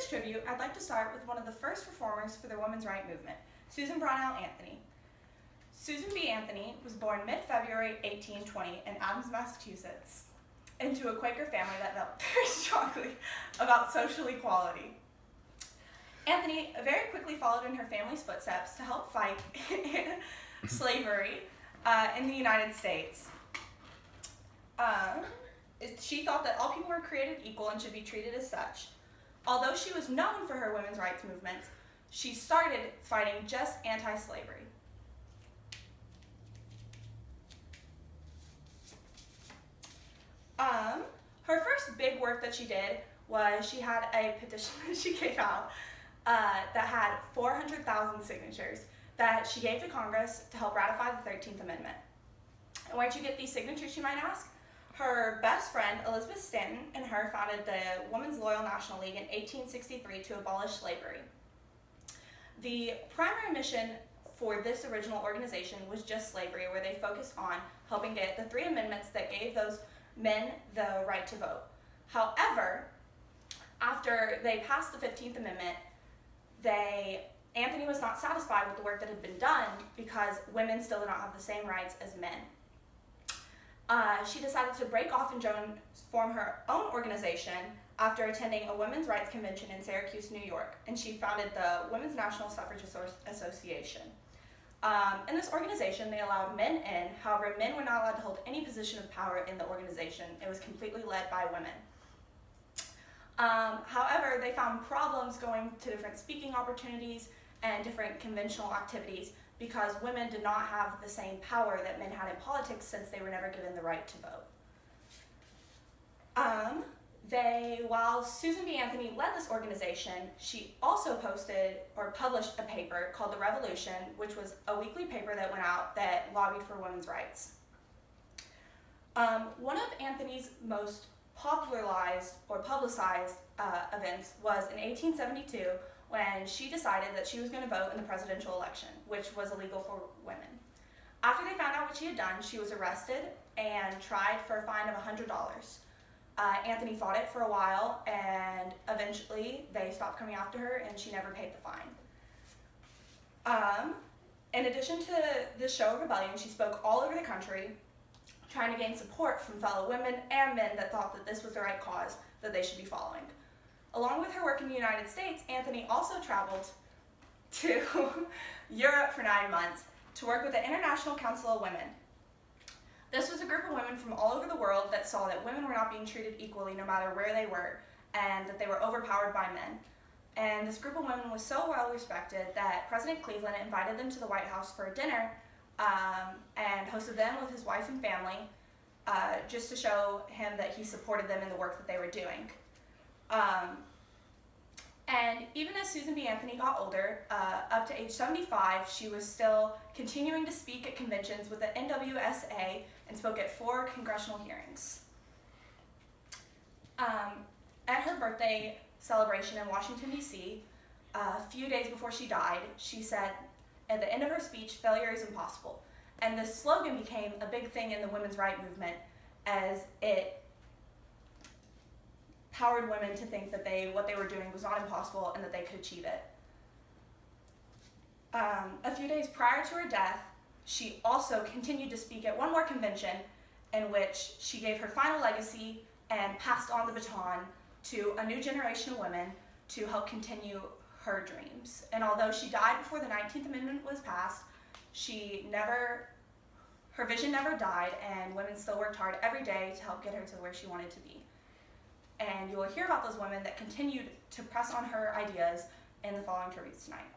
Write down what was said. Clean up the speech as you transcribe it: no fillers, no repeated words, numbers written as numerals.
tribute, I'd like to start with one of the first reformers for the women's rights movement, Susan Brownell Anthony. Susan B. Anthony was born mid-February 1820 in Adams, Massachusetts, into a Quaker family that felt very strongly about social equality. Anthony very quickly followed in her family's footsteps to help fight slavery in the United States. She thought that all people were created equal and should be treated as such. Although she was known for her women's rights movements, she started fighting just anti-slavery. Her first big work that she did was she had a petition that she gave out that had 400,000 signatures that she gave to Congress to help ratify the 13th Amendment. And where'd you get these signatures, you might ask? Her best friend, Elizabeth Stanton, and her founded the Women's Loyal National League in 1863 to abolish slavery. The primary mission for this original organization was just slavery, where they focused on helping get the 3 amendments that gave those men the right to vote. However, after they passed the 15th Amendment, Anthony was not satisfied with the work that had been done because women still did not have the same rights as men. She decided to break off and form her own organization after attending a women's rights convention in Syracuse, New York, and she founded the Women's National Suffrage Association. In this organization, they allowed men in. However, men were not allowed to hold any position of power in the organization. It was completely led by women. However, they found problems going to different speaking opportunities and different conventional activities because women did not have the same power that men had in politics since they were never given the right to vote. While Susan B. Anthony led this organization, she also published a paper called The Revolution, which was a weekly paper that went out that lobbied for women's rights. One of Anthony's most popularized or publicized events was in 1872 when she decided that she was going to vote in the presidential election, which was illegal for women. After they found out what she had done, she was arrested and tried for a fine of $100. Anthony fought it for a while, and eventually they stopped coming after her, and she never paid the fine. In addition to this show of rebellion, she spoke all over the country, trying to gain support from fellow women and men that thought that this was the right cause that they should be following. Along with her work in the United States, Anthony also traveled to Europe for 9 months to work with the International Council of Women. This was a group of women from all over the world that saw that women were not being treated equally no matter where they were, and that they were overpowered by men. And this group of women was so well respected that President Cleveland invited them to the White House for a dinner and hosted them with his wife and family just to show him that he supported them in the work that they were doing. And even as Susan B. Anthony got older, up to age 75, she was still continuing to speak at conventions with the NWSA and spoke at 4 congressional hearings. At her birthday celebration in Washington, D.C., a few days before she died, she said, at the end of her speech, "Failure is impossible." And this slogan became a big thing in the women's rights movement as it empowered women to think that what they were doing was not impossible and that they could achieve it. A few days prior to her death, she also continued to speak at one more convention in which she gave her final legacy and passed on the baton to a new generation of women to help continue her dreams. And although she died before the 19th Amendment was passed, her vision never died, and women still worked hard every day to help get her to where she wanted to be. And you will hear about those women that continued to press on her ideas in the following tributes tonight.